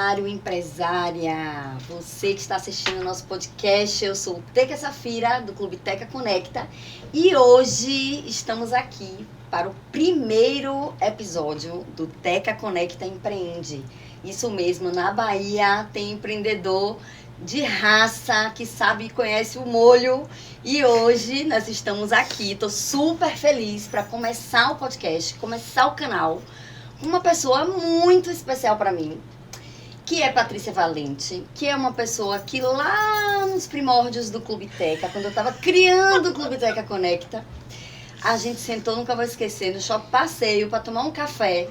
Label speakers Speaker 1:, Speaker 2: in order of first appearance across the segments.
Speaker 1: empresário, empresária, você que está assistindo o nosso podcast, eu sou Teca Safira, do Clube Teca Conecta, e hoje estamos aqui para o primeiro episódio do Teca Conecta Empreende. Isso mesmo, na Bahia tem empreendedor de raça que sabe e conhece o molho, e hoje nós estamos aqui, estou super feliz para começar o podcast, começar o canal, uma pessoa muito especial para mim, que é Patrícia Valente, que é uma pessoa que lá nos primórdios do Clube Teca, quando eu estava criando o Clube Teca Conecta, a gente sentou, nunca vou esquecer, no Shopping Passeio para tomar um café,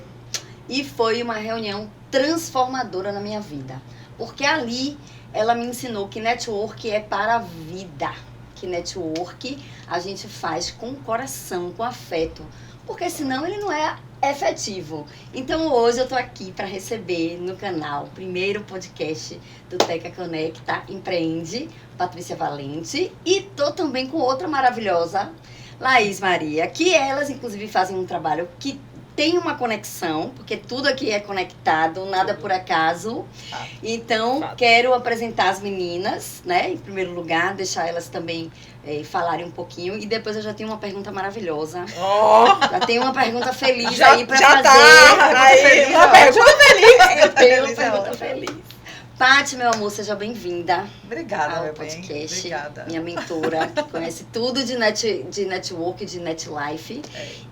Speaker 1: e foi uma reunião transformadora na minha vida, porque ali ela me ensinou que network é para a vida, que network a gente faz com o coração, com afeto, porque senão ele não é efetivo. Então hoje eu tô aqui para receber no canal o primeiro podcast do Teca Conecta Empreende, Patrícia Valente, e tô também com outra maravilhosa, Laís Maria, que elas inclusive fazem um trabalho que tem uma conexão, porque tudo aqui é conectado, nada por acaso. Então, quero apresentar as meninas, né? Em primeiro lugar, deixar elas também falarem um pouquinho. E depois eu já tenho uma pergunta maravilhosa. Já tenho uma pergunta feliz aí pra fazer.
Speaker 2: Uma pergunta feliz.
Speaker 1: Eu tenho uma pergunta feliz. Paty, meu amor, seja bem-vinda.
Speaker 2: Obrigada, meu
Speaker 1: podcast.
Speaker 2: bem. Obrigada.
Speaker 1: Minha mentora, que conhece tudo de network, de netlife.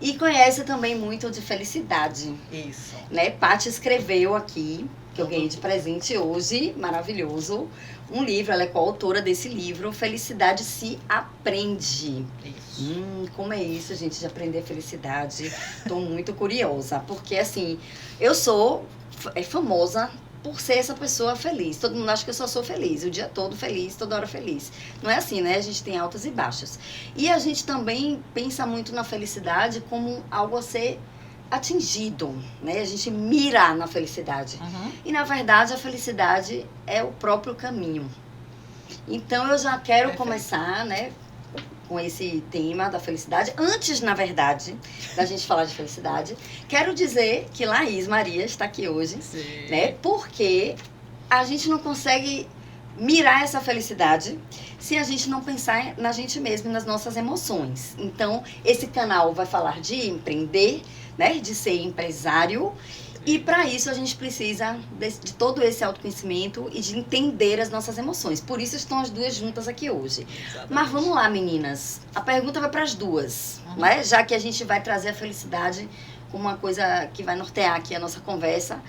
Speaker 1: E conhece também muito de felicidade.
Speaker 2: Isso.
Speaker 1: Né? Paty escreveu aqui, que eu ganhei de presente hoje, maravilhoso, um livro. Ela é coautora desse livro, Felicidade se Aprende.
Speaker 2: Isso.
Speaker 1: Como é isso, gente, de aprender felicidade? Tô muito curiosa, porque assim, eu sou famosa por ser essa pessoa feliz. Todo mundo acha que eu só sou feliz, o dia todo feliz, toda hora feliz. Não é assim, né? A gente tem altas e baixas. E a gente também pensa muito na felicidade como algo a ser atingido, né? A gente mira na felicidade. E, na verdade, a felicidade é o próprio caminho. Então, eu já quero começar, né, com esse tema da felicidade. Antes, na verdade, da gente falar de felicidade, quero dizer que Laís Maria está aqui hoje, né? Porque a gente não consegue mirar essa felicidade se a gente não pensar na gente mesmo e nas nossas emoções. Então, esse canal vai falar de empreender, né? De ser empresário. E para isso a gente precisa de todo esse autoconhecimento e de entender as nossas emoções. Por isso estão as duas juntas aqui hoje. Exatamente. Mas vamos lá, meninas. A pergunta vai para as duas, né? Já que a gente vai trazer a felicidade como uma coisa que vai nortear aqui a nossa conversa.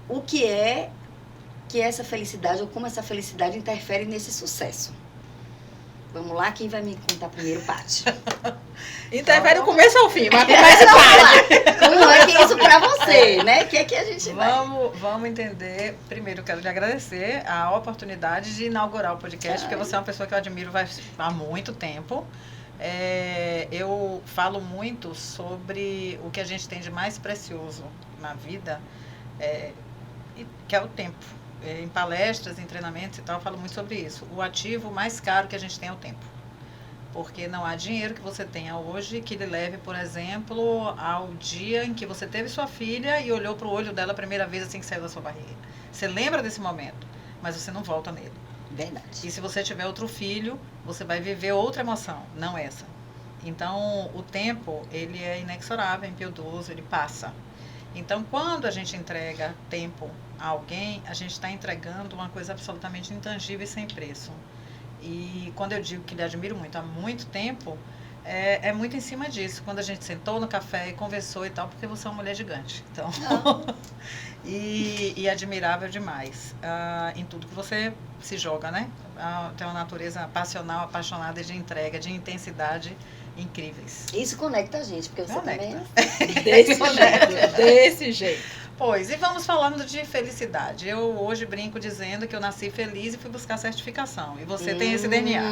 Speaker 1: O que é essa felicidade, ou como essa felicidade interfere nesse sucesso? Vamos lá, quem vai me contar primeiro, Paty?
Speaker 2: Interfere do começo ao fim, mas começa Paty.
Speaker 1: Como é que é isso pra você, né? O que é que a gente
Speaker 2: Vamos entender. Primeiro, eu quero lhe agradecer a oportunidade de inaugurar o podcast, porque você é uma pessoa que eu admiro há muito tempo. Eu falo muito sobre o que a gente tem de mais precioso na vida, que é o tempo. Em palestras, em treinamentos e tal, eu falo muito sobre isso. O ativo mais caro que a gente tem é o tempo. Porque não há dinheiro que você tenha hoje que lhe leve, por exemplo, ao dia em que você teve sua filha e olhou para o olho dela a primeira vez assim que saiu da sua barriga. Você lembra desse momento, mas você não volta nele.
Speaker 1: Verdade.
Speaker 2: E se você tiver outro filho, você vai viver outra emoção, não essa. Então, o tempo, ele é inexorável, é impiedoso, ele passa. Então, quando a gente entrega tempo a alguém, a gente está entregando uma coisa absolutamente intangível e sem preço. E quando eu digo que lhe admiro muito há muito tempo, é muito em cima disso. Quando a gente sentou no café e conversou e tal, porque você é uma mulher gigante. Então, e admirável demais em tudo que você se joga, né? Tem uma natureza passional, apaixonada, de entrega, de intensidade incríveis.
Speaker 1: Isso conecta a gente, porque você
Speaker 2: conecta.
Speaker 1: Também
Speaker 2: desse jeito. Pois, e vamos falando de felicidade. Eu hoje brinco dizendo que eu nasci feliz e fui buscar certificação. E você tem esse DNA.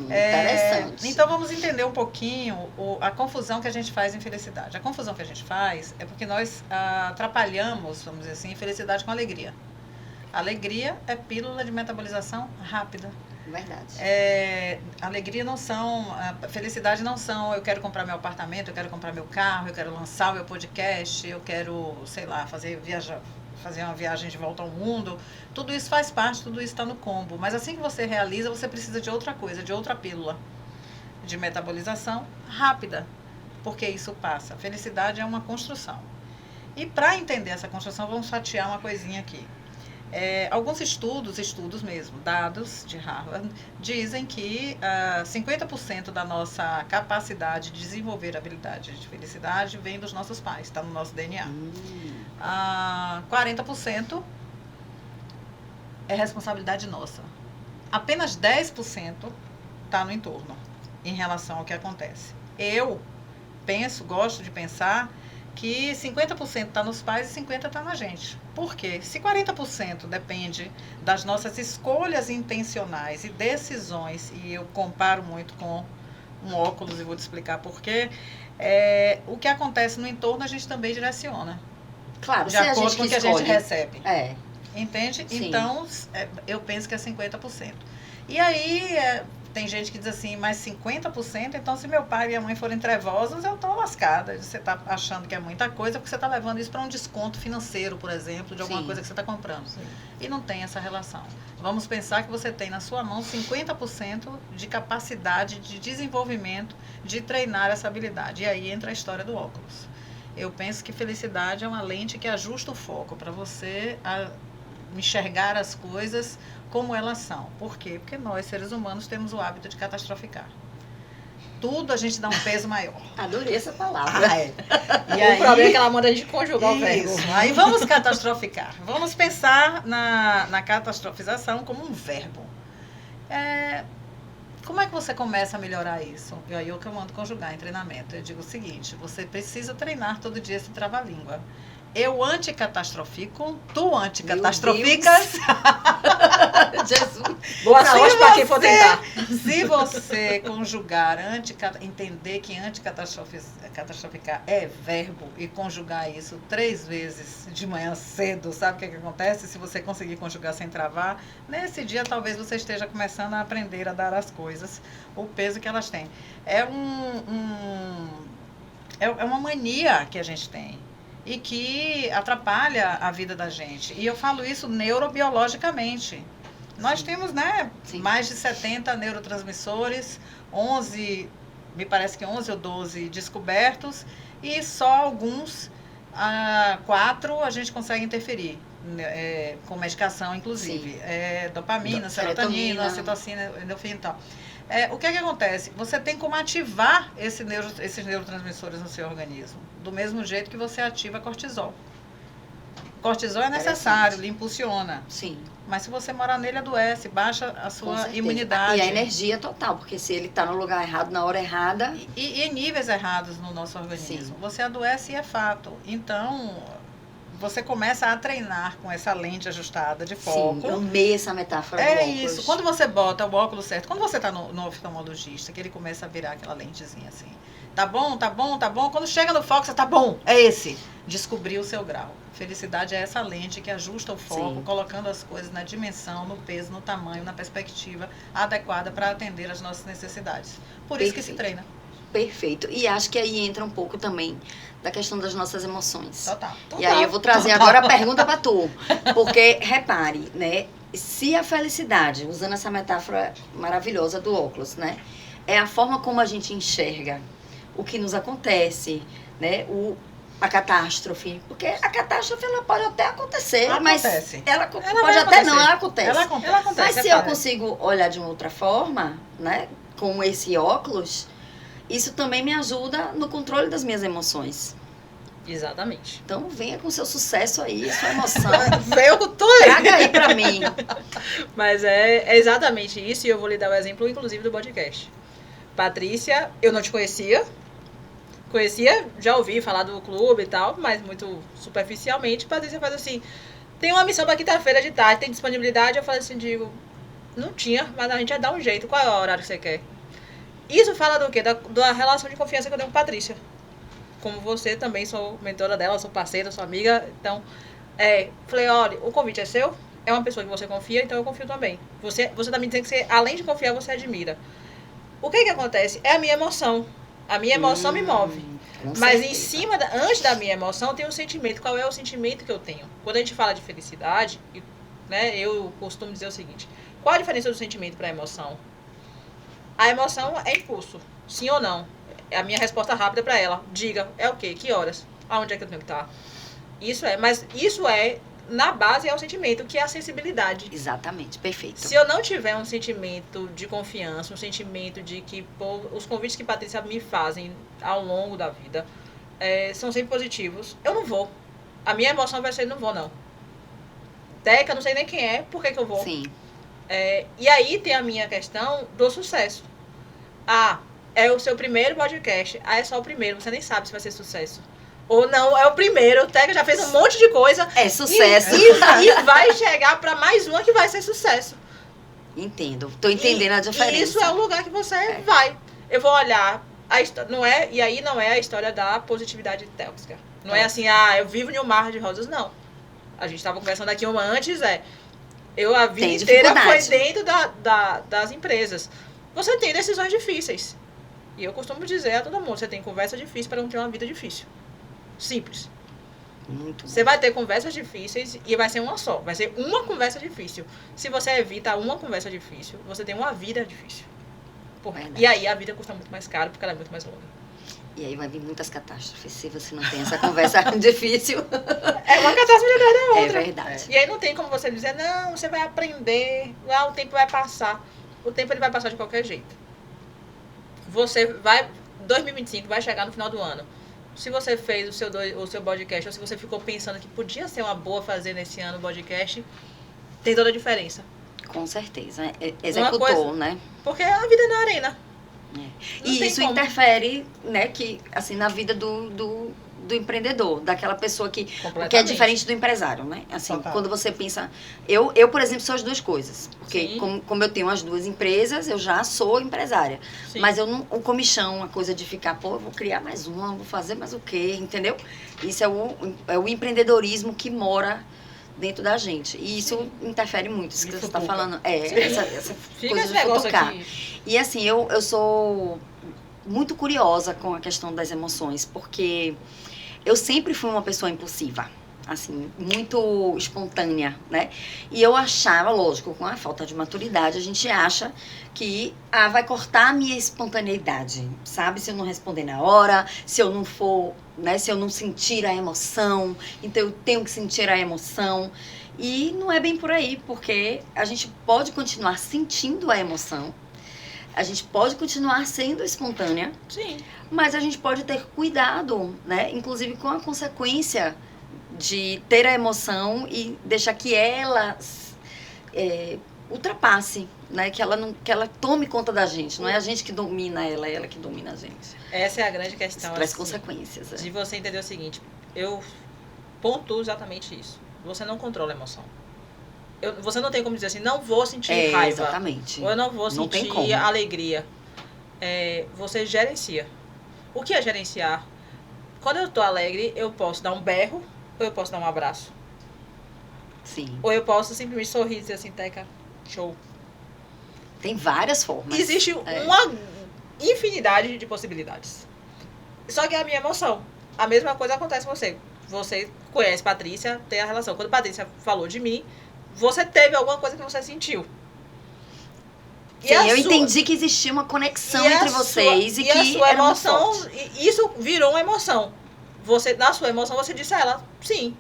Speaker 1: Interessante.
Speaker 2: Então vamos entender um pouquinho a confusão que a gente faz em felicidade. A confusão que a gente faz é porque nós atrapalhamos, vamos dizer assim, felicidade com alegria. Alegria é pílula de metabolização rápida.
Speaker 1: Verdade.
Speaker 2: Alegria não são, felicidade não são, eu quero comprar meu apartamento, eu quero comprar meu carro, eu quero lançar o meu podcast, eu quero, sei lá, fazer uma viagem de volta ao mundo. Tudo isso faz parte, tudo isso está no combo. Mas assim que você realiza, você precisa de outra coisa, de outra pílula de metabolização rápida, porque isso passa. A felicidade é uma construção. E para entender essa construção, vamos fatiar uma coisinha aqui. Alguns estudos mesmo, dados de Harvard, dizem que 50% da nossa capacidade de desenvolver a habilidade de felicidade vem dos nossos pais, está no nosso DNA. 40% é responsabilidade nossa. Apenas 10% está no entorno, em relação ao que acontece. Eu gosto de pensar que 50% está nos pais e 50% está na gente. Por quê? Se 40% depende das nossas escolhas intencionais e decisões, e eu comparo muito com um óculos e vou te explicar por quê, o que acontece no entorno a gente também direciona.
Speaker 1: Claro,
Speaker 2: de acordo com o que a gente recebe. Entende?
Speaker 1: Sim.
Speaker 2: Então, eu penso que é 50%. E aí, tem gente que diz assim, mas 50%, então se meu pai e minha mãe forem trevosos, eu estou lascada. Você está achando que é muita coisa, porque você está levando isso para um desconto financeiro, por exemplo, de alguma coisa que você está comprando. Sim. E não tem essa relação. Vamos pensar que você tem na sua mão 50% de capacidade de desenvolvimento, de treinar essa habilidade. E aí entra a história do óculos. Eu penso que felicidade é uma lente que ajusta o foco para você enxergar as coisas como elas são. Por quê? Porque nós, seres humanos, temos o hábito de catastroficar. Tudo a gente dá um peso maior.
Speaker 1: Adorei essa palavra.
Speaker 3: E aí, o problema é que ela manda a gente conjugar o verbo.
Speaker 2: Aí vamos catastroficar. Vamos pensar na catastrofização como um verbo. Como é que você começa a melhorar isso? E aí eu que eu mando conjugar em treinamento. Eu digo o seguinte, você precisa treinar todo dia esse trava-língua. Eu anticatastrofico, tu anticatastroficas.
Speaker 1: Jesus.
Speaker 3: Boa sorte para quem for tentar.
Speaker 2: Se você conjugar, entender que anticatastroficar é verbo e conjugar isso 3 vezes de manhã cedo, sabe o que acontece? Se você conseguir conjugar sem travar, nesse dia talvez você esteja começando a aprender a dar às coisas o peso que elas têm. É uma mania que a gente tem e que atrapalha a vida da gente. E eu falo isso neurobiologicamente. Nós temos, mais de 70 neurotransmissores, 11, me parece que 11 ou 12 descobertos, e só alguns, 4, a gente consegue interferir, com medicação, inclusive. Dopamina, serotonina, ocitocina, endorfina e tal. O que acontece? Você tem como ativar esses neurotransmissores no seu organismo, do mesmo jeito que você ativa cortisol. Cortisol é necessário, ele impulsiona.
Speaker 1: Sim.
Speaker 2: Mas se você morar nele, adoece, baixa a sua imunidade.
Speaker 1: E a energia total, porque se ele está no lugar errado, na hora errada...
Speaker 2: E em níveis errados no nosso organismo. Sim. Você adoece e é fato. Então, você começa a treinar com essa lente ajustada de foco.
Speaker 1: Sim, eu amei essa metáfora do óculos.
Speaker 2: Isso. Quando você bota o óculos certo, quando você está no oftalmologista, que ele começa a virar aquela lentezinha assim, tá bom, tá bom, tá bom. Quando chega no foco, você tá bom, é esse. Descobrir o seu grau. Felicidade é essa lente que ajusta o foco, colocando as coisas na dimensão, no peso, no tamanho, na perspectiva adequada para atender às nossas necessidades. Por isso que se treina.
Speaker 1: Perfeito. E acho que aí entra um pouco também da questão das nossas emoções.
Speaker 2: Total.
Speaker 1: E aí eu vou trazer agora a pergunta para tu. Porque, repare, se a felicidade, usando essa metáfora maravilhosa do óculos, é a forma como a gente enxerga o que nos acontece, a catástrofe. Porque a catástrofe ela pode até acontecer, mas ela pode até acontecer. Não, ela acontece.
Speaker 2: Ela acontece.
Speaker 1: Mas se eu consigo olhar de uma outra forma, com esse óculos, isso também me ajuda no controle das minhas emoções.
Speaker 3: Exatamente.
Speaker 1: Então venha com seu sucesso aí, sua emoção.
Speaker 3: Veio com tudo.
Speaker 1: Traga aí pra mim.
Speaker 3: Mas é exatamente isso, e eu vou lhe dar o exemplo, inclusive, do podcast. Patrícia, eu não te conhecia, já ouvi falar do clube e tal, mas muito superficialmente. Patrícia faz assim, tem uma missão pra quinta-feira de tarde, tem disponibilidade? Eu falei assim, não tinha, mas a gente ia dar um jeito, qual é o horário que você quer? Isso fala do quê? Da relação de confiança que eu tenho com Patrícia. Como você também, sou mentora dela, sou parceira, sou amiga, então, falei, olha, o convite é seu, é uma pessoa que você confia, então eu confio também. Você tá me dizendo que você, além de confiar, você admira. O que acontece? É a minha emoção. A minha emoção me move.
Speaker 1: Com
Speaker 3: Mas
Speaker 1: certeza.
Speaker 3: antes da minha emoção, tem um sentimento. Qual é o sentimento que eu tenho? Quando a gente fala de felicidade, né, eu costumo dizer o seguinte: qual a diferença do sentimento para a emoção? A emoção é impulso, sim ou não? É a minha resposta rápida para ela. Diga, é o quê? Que horas? Aonde é que eu tenho que estar? Mas isso é, na base, é o sentimento, que é a sensibilidade.
Speaker 1: Exatamente, perfeito.
Speaker 3: Se eu não tiver um sentimento de confiança, um sentimento de que pô, os convites que Patrícia me fazem ao longo da vida são sempre positivos, eu não vou. A minha emoção vai ser, não vou não. Teca, não sei nem quem é, por que eu vou?
Speaker 1: Sim.
Speaker 3: E aí tem a minha questão do sucesso. Ah, é o seu primeiro podcast. Ah, é só o primeiro, você nem sabe se vai ser sucesso. Ou não, é o primeiro. O Teca já fez um monte de coisa.
Speaker 1: É sucesso.
Speaker 3: E vai chegar para mais uma que vai ser sucesso.
Speaker 1: Entendo. Tô entendendo a diferença.
Speaker 3: E isso é o lugar que você vai. Eu vou olhar a história, e aí não é a história da positividade tóxica. Não é assim, eu vivo em um mar de rosas, não. A gente estava conversando aqui uma antes, eu a vida
Speaker 1: Tem
Speaker 3: inteira foi
Speaker 1: dificuldade.
Speaker 3: dentro das empresas. Você tem decisões difíceis. E eu costumo dizer a todo mundo, você tem conversa difícil para não ter uma vida difícil. Simples.
Speaker 1: Muito
Speaker 3: Você vai ter conversas difíceis e vai ser uma só. Vai ser uma conversa difícil. Se você evita uma conversa difícil, você tem uma vida difícil.
Speaker 1: Verdade.
Speaker 3: E aí a vida custa muito mais caro porque ela é muito mais longa.
Speaker 1: E aí vai vir muitas catástrofes se você não tem essa conversa difícil.
Speaker 3: É uma catástrofe atrás da
Speaker 1: É
Speaker 3: outra.
Speaker 1: verdade.
Speaker 3: E aí não tem como você dizer, não, você vai aprender, o tempo vai passar. O tempo ele vai passar de qualquer jeito. Você vai, 2025 vai chegar no final do ano. Se você fez o seu podcast, ou se você ficou pensando que podia ser uma boa fazer nesse ano o podcast, tem toda a diferença.
Speaker 1: Com certeza. Executou,
Speaker 3: coisa-
Speaker 1: né?
Speaker 3: Porque a vida é na arena. Não
Speaker 1: E
Speaker 3: tem
Speaker 1: isso
Speaker 3: como.
Speaker 1: interfere, né, que, assim, na vida do empreendedor, daquela pessoa que é
Speaker 3: Completamente.
Speaker 1: diferente do empresário, né? Assim,
Speaker 2: Total.
Speaker 1: quando você pensa... Eu, por exemplo, sou as duas coisas. Porque
Speaker 3: Sim.
Speaker 1: como eu tenho as duas empresas, eu já sou empresária.
Speaker 3: Sim.
Speaker 1: Mas eu não... O comichão, a coisa de ficar, eu vou criar mais uma, vou fazer mais o quê, entendeu? Isso é o empreendedorismo que mora dentro da gente. E isso interfere muito, isso
Speaker 2: E
Speaker 1: que você está
Speaker 2: futuca.
Speaker 1: falando.
Speaker 3: Sim.
Speaker 1: Essa
Speaker 3: Fica
Speaker 1: coisa
Speaker 3: esse
Speaker 1: de
Speaker 3: negócio
Speaker 1: futucar.
Speaker 3: aqui.
Speaker 1: E assim, eu sou muito curiosa com a questão das emoções, porque eu sempre fui uma pessoa impulsiva, assim, muito espontânea, né? E eu achava, lógico, com a falta de maturidade, a gente acha que vai cortar a minha espontaneidade, sabe? Se eu não responder na hora, se eu não for, né? Se eu não sentir a emoção, então eu tenho que sentir a emoção. E não é bem por aí, porque a gente pode continuar sentindo a emoção, a gente pode continuar sendo espontânea,
Speaker 3: Sim.
Speaker 1: mas a gente pode ter cuidado, né? Inclusive com a consequência de ter a emoção e deixar que ela ultrapasse, né? Que ela tome conta da gente. Não é a gente que domina ela, é ela que domina a gente.
Speaker 3: Essa é a grande
Speaker 1: Isso
Speaker 3: questão.
Speaker 1: traz
Speaker 3: assim,
Speaker 1: consequências.
Speaker 3: de você entender o seguinte, eu pontuo exatamente isso. Você não controla a emoção. Você não tem como dizer assim, não vou sentir raiva.
Speaker 1: Exatamente.
Speaker 3: Ou eu não vou
Speaker 1: Não tem
Speaker 3: sentir
Speaker 1: como.
Speaker 3: alegria. Você gerencia. O que é gerenciar? Quando eu tô alegre, eu posso dar um berro, ou eu posso dar um abraço.
Speaker 1: Sim.
Speaker 3: Ou eu posso simplesmente sorrir e dizer assim, Teca, show.
Speaker 1: Tem várias formas.
Speaker 3: Existe uma infinidade de possibilidades. Só que é a minha emoção. A mesma coisa acontece com você. Você conhece Patrícia, tem a relação. Quando Patrícia falou de mim, você teve alguma coisa que você sentiu. E
Speaker 1: Sim,
Speaker 3: a
Speaker 1: eu
Speaker 3: sua-
Speaker 1: entendi que existia uma conexão
Speaker 3: e a
Speaker 1: entre
Speaker 3: sua-
Speaker 1: vocês e
Speaker 3: a
Speaker 1: que
Speaker 3: sua
Speaker 1: era muito
Speaker 3: emoção,
Speaker 1: forte.
Speaker 3: e isso virou uma emoção. Na sua emoção, você disse a ela, sim.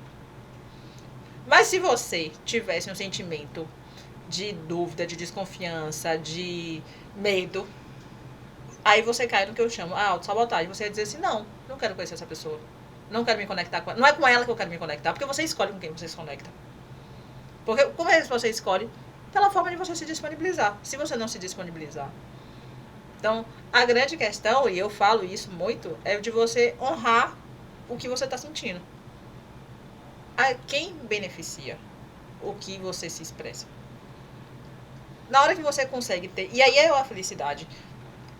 Speaker 3: Mas se você tivesse um sentimento de dúvida, de desconfiança, de medo, aí você cai no que eu chamo autossabotagem. Você ia dizer assim, não quero conhecer essa pessoa. Não quero me conectar com ela. Não é com ela que eu quero me conectar, porque você escolhe com quem você se conecta. Porque como é que você escolhe? Pela forma de você se disponibilizar. Se você não se disponibilizar. Então, a grande questão, e eu falo isso muito, é de você honrar o que você está sentindo. A quem beneficia o que você se expressa? Na hora que você consegue ter... E aí é a felicidade.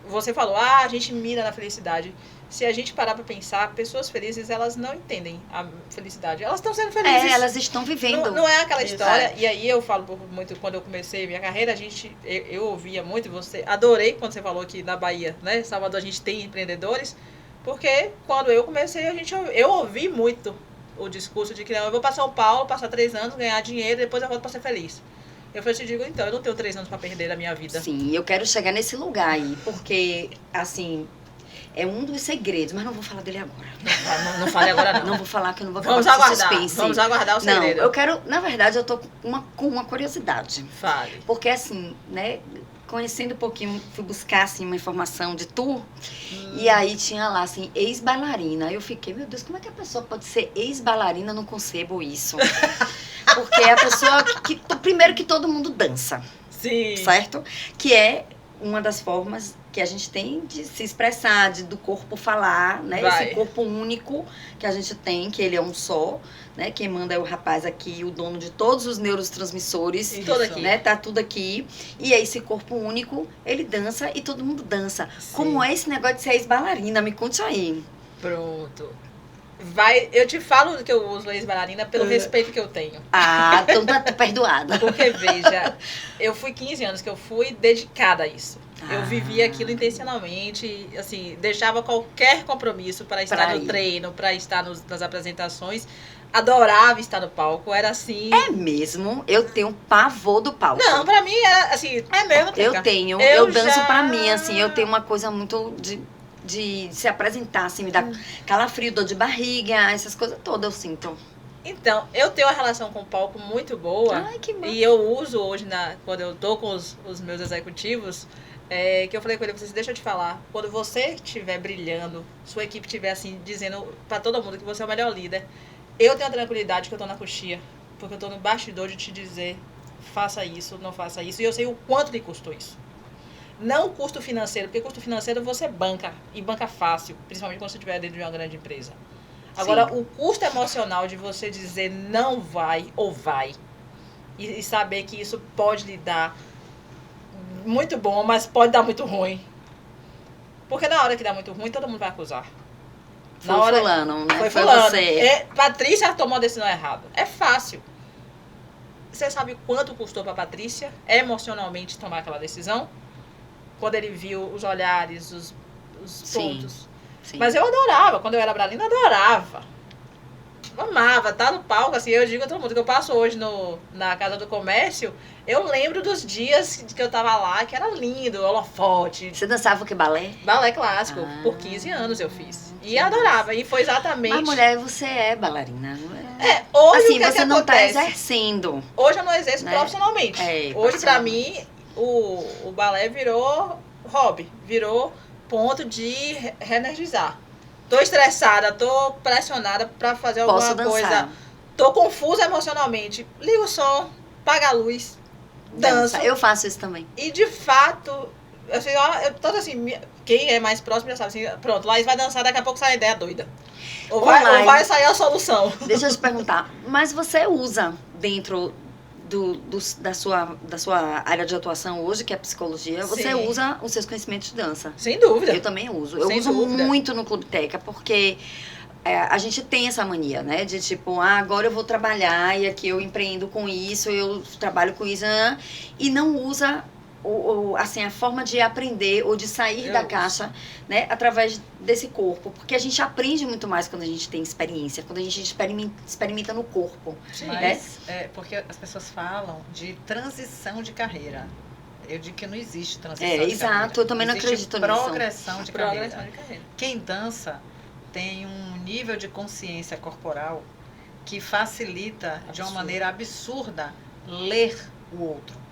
Speaker 3: você falou, a gente mira na felicidade. Se a gente parar pra pensar, pessoas felizes, elas não entendem a felicidade. Elas estão sendo felizes.
Speaker 1: Elas estão vivendo.
Speaker 3: Não é aquela história.
Speaker 2: Exato.
Speaker 3: E aí eu falo muito, quando eu comecei minha carreira, eu ouvia muito você. Adorei quando você falou que na Bahia, né? Salvador, a gente tem empreendedores. Porque quando eu comecei, eu ouvi muito o discurso de que não, eu vou para São Paulo, passar 3 anos, ganhar dinheiro, depois eu volto para ser feliz. Eu te digo, então, eu não tenho 3 anos para perder da minha vida.
Speaker 1: Sim, eu quero chegar nesse lugar aí, porque, assim, é um dos segredos, mas não vou falar dele agora.
Speaker 3: Não fale agora, não.
Speaker 1: Não vou falar, que eu não vou
Speaker 3: Vamos
Speaker 1: acabar com
Speaker 3: aguardar.
Speaker 1: suspense.
Speaker 3: Vamos aguardar o segredo.
Speaker 1: Não, eu quero, na verdade, eu tô com uma curiosidade.
Speaker 3: Fale.
Speaker 1: Porque, assim, né, conhecendo um pouquinho, fui buscar, assim, uma informação de tu, e aí tinha lá, assim, ex-bailarina. Eu fiquei, meu Deus, como é que a pessoa pode ser ex-bailarina? Não concebo isso. Porque é a pessoa primeiro que todo mundo dança,
Speaker 3: Sim.
Speaker 1: certo? Que é uma das formas que a gente tem de se expressar, do corpo falar, né?
Speaker 3: Vai.
Speaker 1: Esse corpo único que a gente tem, que ele é um só, né? Quem manda é o rapaz aqui, o dono de todos os neurotransmissores,
Speaker 3: Isso. Tudo aqui.
Speaker 1: né? Tá tudo aqui. E é esse corpo único, ele dança e todo mundo dança.
Speaker 3: Sim.
Speaker 1: Como é esse negócio de ser ex-bailarina? Me conte aí.
Speaker 3: Pronto. Eu te falo que eu uso ex-bailarina pelo respeito que eu tenho.
Speaker 1: Ah, então tá perdoada.
Speaker 3: Porque, veja, eu fui 15 anos que eu fui dedicada a isso. Eu vivia aquilo intencionalmente, assim, deixava qualquer compromisso para estar
Speaker 1: Pra
Speaker 3: no
Speaker 1: ir.
Speaker 3: treino, para estar nas apresentações. Adorava estar no palco, era assim...
Speaker 1: É mesmo? Eu tenho pavor do palco.
Speaker 3: Não, pra mim era assim, é mesmo,
Speaker 1: Eu
Speaker 3: Teca?
Speaker 1: tenho,
Speaker 3: Eu
Speaker 1: eu danço
Speaker 3: já-
Speaker 1: pra mim, assim, eu tenho uma coisa muito de se apresentar, assim, me dá calafrio, dor de barriga, essas coisas todas eu sinto.
Speaker 3: Então, eu tenho uma relação com o palco muito boa.
Speaker 1: Ai, que massa.
Speaker 3: E eu uso hoje, quando eu tô com os meus executivos, que eu falei com ele, deixa eu te falar, quando você estiver brilhando, sua equipe estiver assim, dizendo pra todo mundo que você é o melhor líder, eu tenho a tranquilidade que eu tô na coxia, porque eu tô no bastidor de te dizer, faça isso, não faça isso, e eu sei o quanto lhe custou isso. Não o custo financeiro, porque custo financeiro você banca, e banca fácil, principalmente quando você estiver dentro de uma grande empresa. Agora, o custo emocional de você dizer não vai ou vai, e saber que isso pode lhe dar muito bom, mas pode dar muito ruim. Porque na hora que dá muito ruim, todo mundo vai acusar.
Speaker 1: Foi fulano, né?
Speaker 3: Foi
Speaker 1: Foi
Speaker 3: fulano.
Speaker 1: você.
Speaker 3: Patrícia tomou a decisão errada. É fácil. Você sabe quanto custou para Patrícia emocionalmente tomar aquela decisão? Quando ele viu os olhares, os
Speaker 1: Sim.
Speaker 3: pontos.
Speaker 1: Sim.
Speaker 3: Mas eu adorava. Quando eu era bailarina, adorava. Amava, tá no palco, assim, eu digo a todo mundo que eu passo hoje na Casa do Comércio, eu lembro dos dias que eu tava lá, que era lindo, holofote,
Speaker 1: Você dançava o que, balé?
Speaker 3: balé clássico,
Speaker 1: Ah,
Speaker 3: por 15 anos eu fiz. E
Speaker 1: que
Speaker 3: adorava, e foi exatamente...
Speaker 1: Mas, mulher, você é bailarina, não é?
Speaker 3: Hoje
Speaker 1: Assim,
Speaker 3: o que
Speaker 1: você
Speaker 3: que
Speaker 1: não tá
Speaker 3: acontece?
Speaker 1: exercendo.
Speaker 3: Hoje eu não exerço
Speaker 1: Né?
Speaker 3: profissionalmente.
Speaker 1: É,
Speaker 3: Hoje, pra
Speaker 1: profissionalmente.
Speaker 3: mim, o balé virou hobby, virou ponto de reenergizar. Tô estressada, tô pressionada pra fazer alguma
Speaker 1: Posso dançar.
Speaker 3: coisa. Tô confusa emocionalmente. Liga o som, apaga a luz, danço.
Speaker 1: Eu faço isso também.
Speaker 3: E de fato, assim, eu tô assim, quem é mais próximo já sabe assim, pronto, Laís vai dançar, daqui a pouco sai a ideia doida. Ou
Speaker 1: Laís.
Speaker 3: vai sair a solução.
Speaker 1: Deixa eu te perguntar, mas você usa dentro da sua área de atuação hoje, que é a psicologia, você
Speaker 3: Sim.
Speaker 1: usa os seus conhecimentos de dança?
Speaker 3: Sem dúvida.
Speaker 1: Eu também uso. Eu
Speaker 3: Sem
Speaker 1: uso
Speaker 3: dúvida.
Speaker 1: muito no Clube Teca, porque a gente tem essa mania, né? De tipo, agora eu vou trabalhar e aqui eu empreendo com isso, eu trabalho com isso, e não usa assim, a forma de aprender ou de sair da caixa, né? Através desse corpo. Porque a gente aprende muito mais quando a gente tem experiência, quando a gente experimenta no corpo.
Speaker 3: Sim.
Speaker 2: Mas porque as pessoas falam de transição de carreira. Eu digo que não existe transição de
Speaker 1: Exato,
Speaker 2: carreira.
Speaker 1: eu também não
Speaker 2: Existe
Speaker 1: acredito nisso.
Speaker 2: progressão de carreira.
Speaker 3: Progressão de carreira.
Speaker 2: Quem dança tem um nível de consciência corporal que facilita de uma
Speaker 3: Absurdo.
Speaker 2: maneira absurda ler o outro.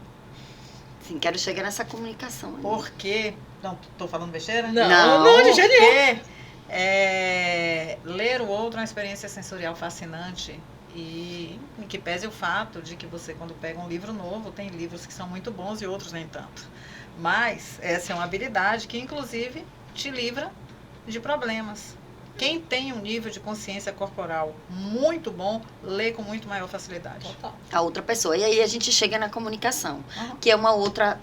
Speaker 1: Sim, quero chegar nessa comunicação.
Speaker 2: Porque... Não, tô falando besteira?
Speaker 3: Não, de jeito nenhum.
Speaker 2: Porque ler o outro é uma experiência sensorial fascinante e em que pese o fato de que você, quando pega um livro novo, tem livros que são muito bons e outros nem tanto. Mas essa é uma habilidade que, inclusive, te livra de problemas. Quem tem um nível de consciência corporal muito bom, lê com muito maior facilidade.
Speaker 3: Total.
Speaker 1: A outra pessoa. E aí a gente chega na comunicação,
Speaker 2: Uhum.
Speaker 1: que é uma outra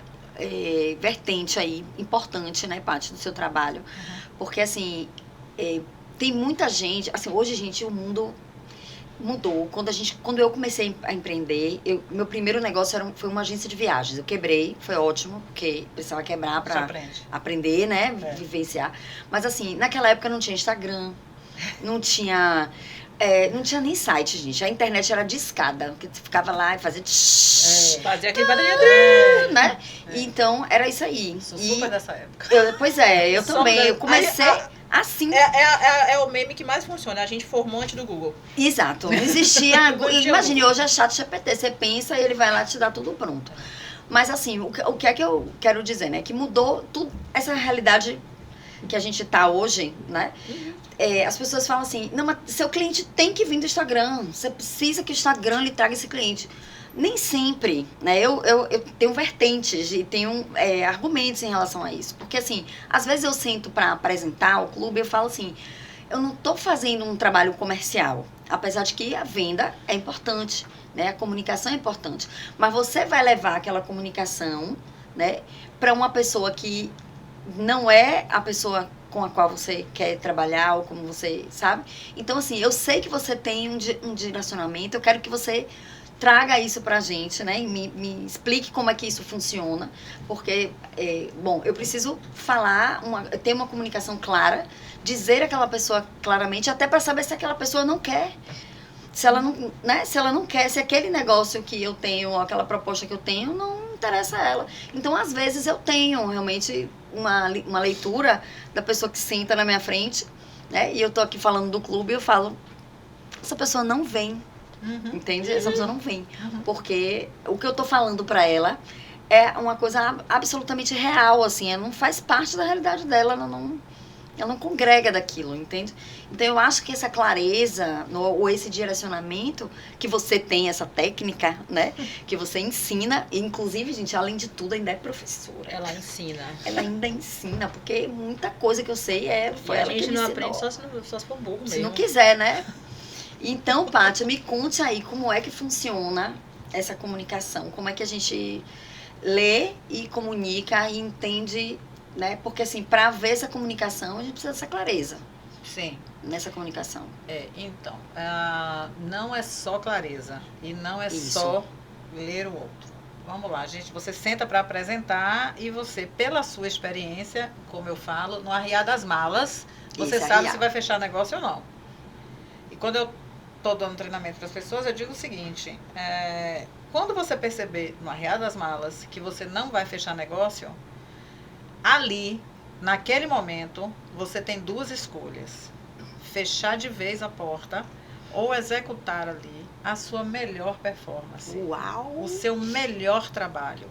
Speaker 1: vertente aí importante, né, Paty, do seu trabalho. Porque, assim, tem muita gente... Assim, hoje, gente, o mundo mudou. Quando eu comecei a empreender, meu primeiro negócio foi uma agência de viagens. Eu quebrei, foi ótimo, porque precisava quebrar para aprender, né, vivenciar. Mas, assim, naquela época não tinha Instagram, não tinha nem site, gente. A internet era discada, porque você ficava lá e fazia...
Speaker 3: Fazia aquele barulhinho,
Speaker 1: né? Então, era isso aí.
Speaker 2: Sou super dessa época.
Speaker 1: Pois é, eu também. Eu comecei assim.
Speaker 3: É o meme que mais funciona. A gente formou antes do Google.
Speaker 1: Exato. Não existia... Imagine, hoje é chat GPT. Você pensa e ele vai lá te dar tudo pronto. Mas, assim, o que é que eu quero dizer, né? Que mudou tudo, essa realidade que a gente tá hoje, né? As pessoas falam assim, não, mas seu cliente tem que vir do Instagram, você precisa que o Instagram lhe traga esse cliente. Nem sempre, né? Eu tenho vertentes e tenho argumentos em relação a isso. Porque, assim, às vezes eu sento para apresentar o clube e eu falo assim, eu não tô fazendo um trabalho comercial, apesar de que a venda é importante, né? A comunicação é importante. Mas você vai levar aquela comunicação, né, para uma pessoa que não é a pessoa com a qual você quer trabalhar ou como você, sabe? Então, assim, eu sei que você tem um direcionamento, eu quero que você traga isso pra gente, né? E me explique como é que isso funciona, porque, bom, eu preciso ter uma comunicação clara, dizer àquela pessoa claramente, até para saber se aquela pessoa não quer. Se ela não, né? Se ela não quer, se aquele negócio que eu tenho, ou aquela proposta que eu tenho, não interessa a ela. Então, às vezes, eu tenho realmente uma leitura da pessoa que senta na minha frente, né? E eu tô aqui falando do clube e eu falo, essa pessoa não vem, entende? Essa pessoa não vem. Porque o que eu tô falando pra ela é uma coisa absolutamente real, assim, ela não faz parte da realidade dela, ela não congrega daquilo, entende? Então, eu acho que essa clareza, ou esse direcionamento, que você tem, essa técnica, né? Que você ensina, e inclusive, gente, além de tudo, ainda é professora.
Speaker 3: Ela ensina.
Speaker 1: Ela ainda ensina, porque muita coisa que eu sei foi ela que me ensinou.
Speaker 3: A gente não aprende só se for burro mesmo.
Speaker 1: Se não quiser, né? Então, Pátia, me conte aí como é que funciona essa comunicação, como é que a gente lê e comunica e entende, né? Porque, assim, para haver essa comunicação, a gente precisa dessa clareza.
Speaker 2: Sim.
Speaker 1: Nessa comunicação.
Speaker 2: Então, não é só clareza e não é só ler o outro. Vamos lá, gente, você senta para apresentar e você, pela sua experiência, como eu falo, no arriar das malas, você sabe se vai fechar negócio ou não. E quando eu estou dando treinamento para as pessoas, eu digo o seguinte, quando você perceber no arriar das malas que você não vai fechar negócio, ali, naquele momento, você tem duas escolhas. Fechar de vez a porta ou executar ali a sua melhor performance.
Speaker 1: Uau!
Speaker 2: O seu melhor trabalho.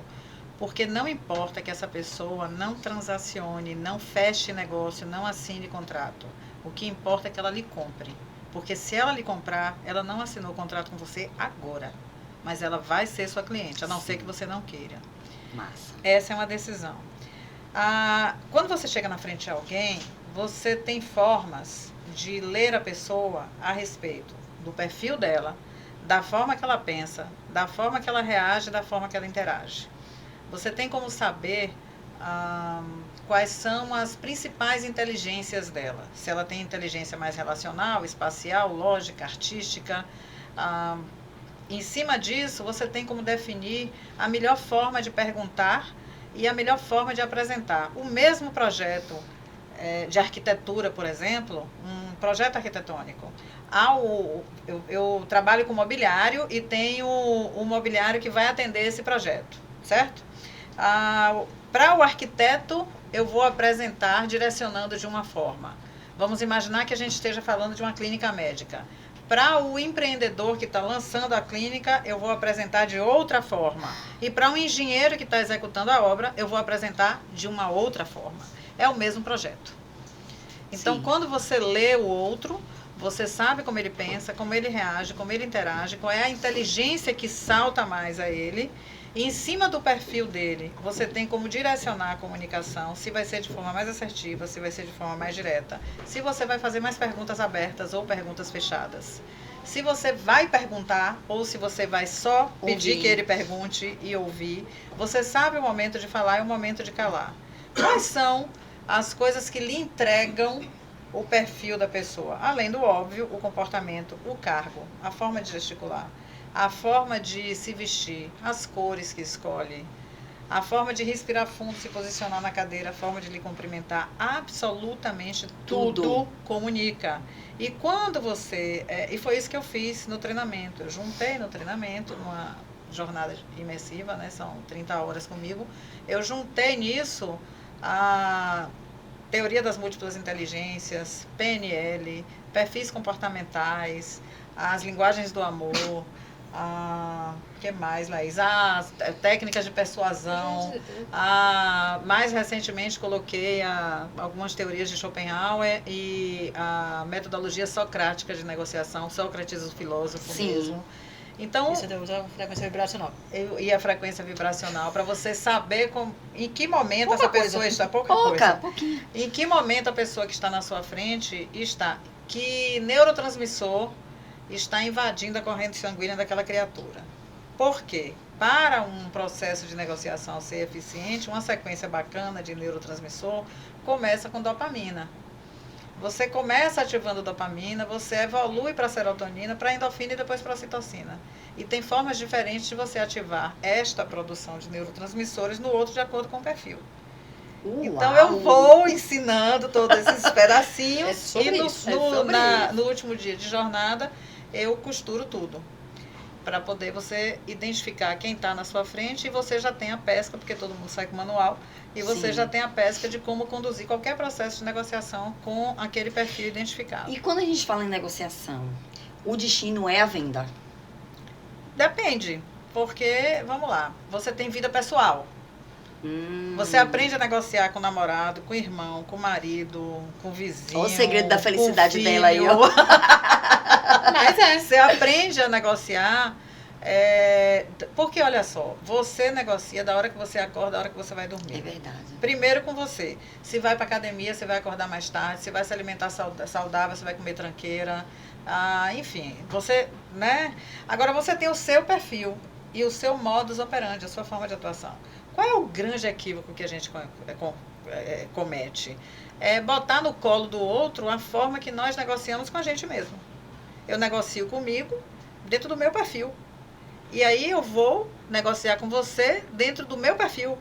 Speaker 2: Porque não importa que essa pessoa não transacione, não feche negócio, não assine contrato. O que importa é que ela lhe compre. Porque se ela lhe comprar, ela não assinou o contrato com você agora. Mas ela vai ser sua cliente, a não ser que você não queira.
Speaker 1: Massa.
Speaker 2: Essa é uma decisão. Quando você chega na frente de alguém, você tem formas de ler a pessoa a respeito do perfil dela, da forma que ela pensa, da forma que ela reage, da forma que ela interage. Você tem como saber quais são as principais inteligências dela. Se ela tem inteligência mais relacional, espacial, lógica, artística. Em cima disso, você tem como definir a melhor forma de perguntar e a melhor forma de apresentar. O mesmo projeto de arquitetura, por exemplo, um projeto arquitetônico. Eu trabalho com mobiliário e tenho um mobiliário que vai atender esse projeto, certo? Para o arquiteto, eu vou apresentar direcionando de uma forma. Vamos imaginar que a gente esteja falando de uma clínica médica. Para o empreendedor que está lançando a clínica, eu vou apresentar de outra forma. E para um engenheiro que está executando a obra, eu vou apresentar de uma outra forma. É o mesmo projeto. Então, sim, quando você lê o outro, você sabe como ele pensa, como ele reage, como ele interage, qual é a inteligência que salta mais a ele. E em cima do perfil dele, você tem como direcionar a comunicação, se vai ser de forma mais assertiva, se vai ser de forma mais direta, se você vai fazer mais perguntas abertas ou perguntas fechadas, se você vai perguntar ou se você vai só pedir
Speaker 1: Ouvir.
Speaker 2: que ele pergunte e ouvir. Você sabe o momento de falar e o momento de calar. Quais são as coisas que lhe entregam o perfil da pessoa? Além do óbvio, o comportamento, o cargo, a forma de gesticular, a forma de se vestir, as cores que escolhe, a forma de respirar fundo, se posicionar na cadeira, a forma de lhe cumprimentar, absolutamente tudo comunica. E quando você... e foi isso que eu fiz no treinamento. Eu juntei no treinamento, numa jornada imersiva, né, são 30 horas comigo, eu juntei nisso a teoria das múltiplas inteligências, PNL, perfis comportamentais, as linguagens do amor, o que mais, Laís? As técnicas de persuasão. Mais recentemente coloquei algumas teorias de Schopenhauer e a metodologia socrática de negociação, Sócrates, o filósofo mesmo. Então,
Speaker 3: Isso usa a frequência vibracional.
Speaker 2: E a frequência vibracional, para você saber em que momento
Speaker 3: Pouca
Speaker 2: essa pessoa
Speaker 3: coisa.
Speaker 2: está. Pouquinho.
Speaker 1: Pouquinho.
Speaker 2: Em que momento a pessoa que está na sua frente está. Que neurotransmissor está invadindo a corrente sanguínea daquela criatura. Por quê? Para um processo de negociação ser eficiente, uma sequência bacana de neurotransmissor começa com dopamina. Você começa ativando dopamina, você evolui para serotonina, para endorfina e depois para ocitocina. E tem formas diferentes de você ativar esta produção de neurotransmissores no outro de acordo com o perfil.
Speaker 1: Uau.
Speaker 2: Então eu vou ensinando todos esses pedacinhos
Speaker 3: É sobre
Speaker 2: e
Speaker 3: isso,
Speaker 2: no último dia de jornada eu costuro tudo. Para poder você identificar quem está na sua frente e você já tem a pesca, porque todo mundo sai com manual, e você
Speaker 1: Sim.
Speaker 2: já tem a pesca de como conduzir qualquer processo de negociação com aquele perfil identificado.
Speaker 1: E quando a gente fala em negociação, o destino é a venda?
Speaker 2: Depende, porque, vamos lá, você tem vida pessoal. Você aprende a negociar com o namorado, com o irmão, com o marido, com o vizinho.
Speaker 1: Olha o segredo da
Speaker 2: com o
Speaker 1: felicidade
Speaker 2: filho.
Speaker 1: dela aí, ó.
Speaker 2: Mas você aprende a negociar, porque olha só, você negocia da hora que você acorda, da hora que você vai dormir.
Speaker 1: É verdade.
Speaker 2: Primeiro com você. Se vai para academia, você vai acordar mais tarde, se vai se alimentar saudável, você vai comer tranqueira. Enfim, você, né? Agora você tem o seu perfil e o seu modus operandi, a sua forma de atuação. Qual é o grande equívoco que a gente comete? É botar no colo do outro a forma que nós negociamos com a gente mesmo. Eu negocio comigo dentro do meu perfil. E aí eu vou negociar com você dentro do meu perfil.